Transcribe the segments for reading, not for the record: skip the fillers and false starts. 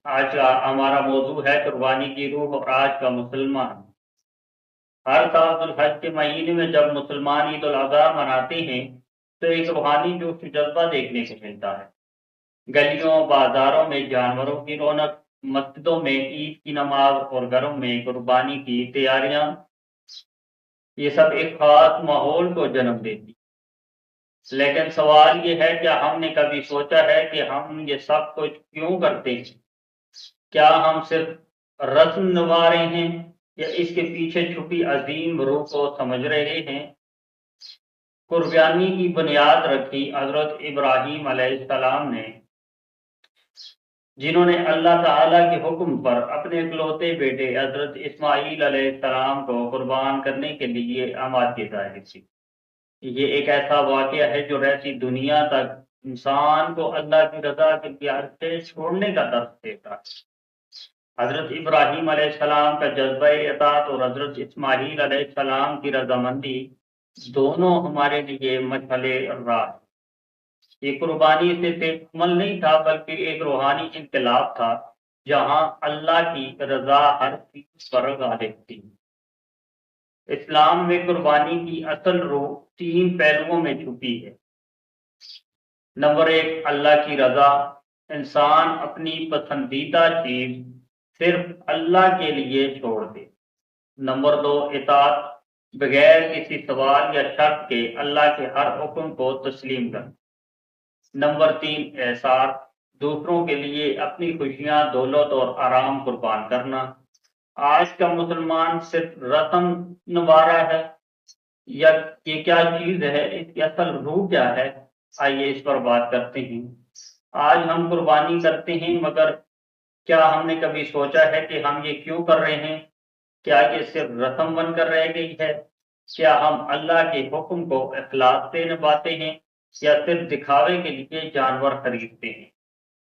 آج کا ہمارا موضوع ہے قربانی کی روح اور آج کا مسلمان۔ ہر سال ذوالحج کے مہینے میں جب مسلمان عید الاضحیٰ مناتے ہیں تو ایک روحانی جوش و جذبہ دیکھنے کو ملتا ہے۔ گلیوں بازاروں میں جانوروں کی رونق، مسجدوں میں عید کی نماز اور گھروں میں قربانی کی تیاریاں، یہ سب ایک خاص ماحول کو جنم دیتی۔ لیکن سوال یہ ہے، کیا ہم نے کبھی سوچا ہے کہ ہم یہ سب کچھ کیوں کرتے ہیں؟ کیا ہم صرف رسم نبھا رہے ہیں یا اس کے پیچھے چھپی عظیم روح کو سمجھ رہے ہیں؟ قربانی کی بنیاد رکھی حضرت ابراہیم علیہ السلام نے، جنہوں نے اللہ تعالیٰ کے حکم پر اپنے اکلوتے بیٹے حضرت اسماعیل علیہ السلام کو قربان کرنے کے لیے آمادگی ظاہر کی۔ یہ ایک ایسا واقعہ ہے جو رہتی دنیا تک انسان کو اللہ کی رضا کے پیار سے چھوڑنے کا درس دیتا ہے۔ حضرت ابراہیم علیہ السلام کا جذبہ اطاعت اور حضرت اسماعیل علیہ السلام کی رضامندی دونوں ہمارے لیے مشعل راہ۔ یہ قربانی صرف ایک عمل نہیں تھا بلکہ ایک روحانی انقلاب تھا، جہاں اللہ کی رضا ہر چیز پر غالب تھی۔ اسلام میں قربانی کی اصل روح 3 پہلوؤں میں چھپی ہے۔ نمبر 1، اللہ کی رضا۔ انسان اپنی پسندیدہ چیز صرف اللہ کے لیے چھوڑ دے۔ نمبر 2، اطاعت۔ بغیر کسی سوال یا شرط کے اللہ کے ہر حکم کو تسلیم کر۔ نمبر 3، احسان۔ دوسروں کے لیے اپنی خوشیاں، دولت اور آرام قربان کرنا۔ آج کا مسلمان صرف رسم نبھا رہا ہے یا یہ کیا چیز ہے، اس کی اصل روح کیا ہے؟ آئیے اس پر بات کرتے ہیں۔ آج ہم قربانی کرتے ہیں، مگر کیا ہم نے کبھی سوچا ہے کہ ہم یہ کیوں کر رہے ہیں؟ کیا یہ صرف رسم بن کر رہ گئی ہے؟ کیا ہم اللہ کے حکم کو اخلاص سے نبھاتے ہیں یا صرف دکھاوے کے لیے جانور خریدتے ہیں؟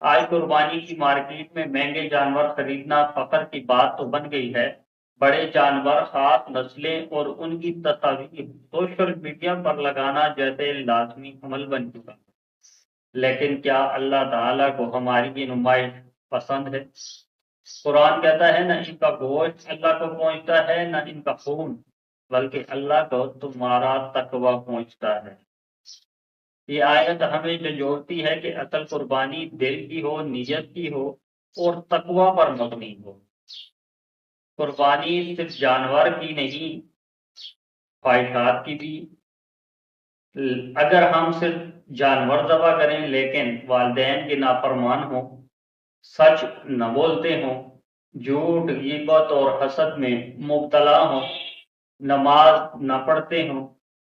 آج قربانی کی مارکیٹ میں مہنگے جانور خریدنا فخر کی بات تو بن گئی ہے۔ بڑے جانور، خاص نسلیں اور ان کی تصاویر سوشل میڈیا پر لگانا جیسے لازمی عمل بن چکا ہے۔ لیکن کیا اللہ تعالیٰ کو ہماری یہ نمائش پسند ہے؟ قرآن کہتا ہے، نہ ان کا گوشت اللہ کو پہنچتا ہے نہ ان کا خون، بلکہ اللہ کو تمہارا تقوی پہنچتا ہے۔ یہ آیت ہمیں جھنجھوڑتی ہے کہ اصل قربانی دل کی ہو، نیت کی ہو اور تقوی پر مبنی ہو۔ قربانی صرف جانور کی نہیں، خواہشات کی بھی۔ اگر ہم صرف جانور ذبح کریں لیکن والدین کے نافرمان ہوں، سچ نہ بولتے ہوں، جھوٹ، غیبت اور حسد میں مبتلا ہوں، نماز نہ پڑھتے ہوں،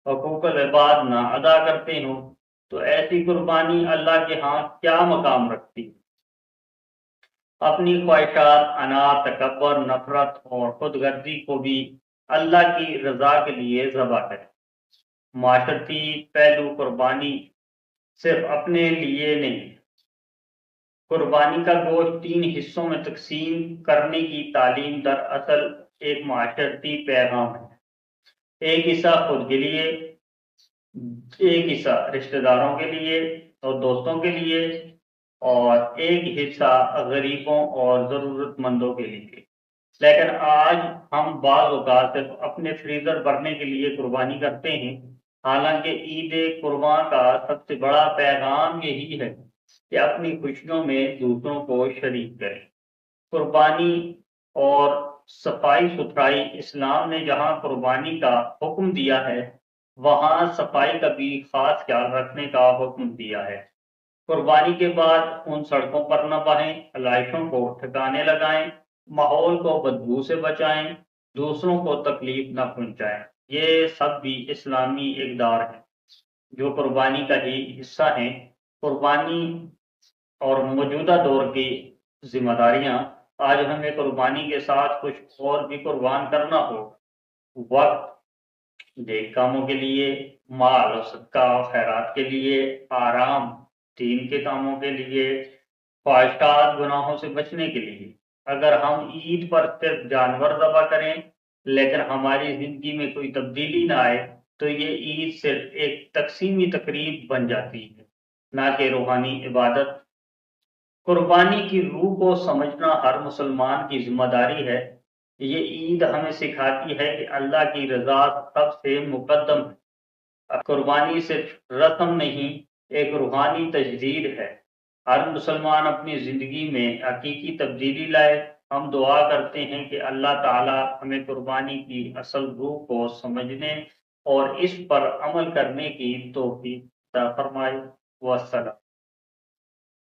حقوق العباد نہ ادا کرتے ہوں، تو ایسی قربانی اللہ کے ہاں کیا مقام رکھتی؟ اپنی خواہشات، انا، تکبر، نفرت اور خود غرضی کو بھی اللہ کی رضا کے لیے ذبح کریں۔ معاشرتی پہلو، قربانی صرف اپنے لیے نہیں۔ قربانی کا گوشت 3 حصوں میں تقسیم کرنے کی تعلیم دراصل ایک معاشرتی پیغام ہے۔ ایک حصہ خود کے لیے، ایک حصہ رشتہ داروں کے لیے اور دوستوں کے لیے، اور ایک حصہ غریبوں اور ضرورت مندوں کے لیے۔ لیکن آج ہم بعض اوقات صرف اپنے فریزر بھرنے کے لیے قربانی کرتے ہیں، حالانکہ عید قربان کا سب سے بڑا پیغام یہی ہے کہ اپنی خوشیوں میں دوسروں کو شریک کریں۔ قربانی اور صفائی ستھرائی۔ اسلام نے جہاں قربانی کا حکم دیا ہے، وہاں صفائی کا بھی خاص خیال رکھنے کا حکم دیا ہے۔ قربانی کے بعد ان سڑکوں پر نہ بہیں، علائشوں کو ٹھکانے لگائیں، ماحول کو بدبو سے بچائیں، دوسروں کو تکلیف نہ پہنچائیں۔ یہ سب بھی اسلامی اقدار ہیں جو قربانی کا ہی حصہ ہیں۔ قربانی اور موجودہ دور کی ذمہ داریاں۔ آج ہمیں قربانی کے ساتھ کچھ اور بھی قربان کرنا ہو۔ وقت نیک کاموں کے لیے، مال و صدقہ و خیرات کے لیے، آرام دین کے کاموں کے لیے، خواہشات گناہوں سے بچنے کے لیے۔ اگر ہم عید پر صرف جانور ذبح کریں لیکن ہماری زندگی میں کوئی تبدیلی نہ آئے تو یہ عید صرف ایک تقسیمی تقریب بن جاتی ہے، نہ کہ روحانی عبادت۔ قربانی کی روح کو سمجھنا ہر مسلمان کی ذمہ داری ہے۔ یہ عید ہمیں سکھاتی ہے کہ اللہ کی رضا سب سے مقدم ہے۔ قربانی صرف رسم نہیں، ایک روحانی تجدید ہے۔ ہر مسلمان اپنی زندگی میں حقیقی تبدیلی لائے۔ ہم دعا کرتے ہیں کہ اللہ تعالی ہمیں قربانی کی اصل روح کو سمجھنے اور اس پر عمل کرنے کی توفیق عطا فرمائے۔ والسلام۔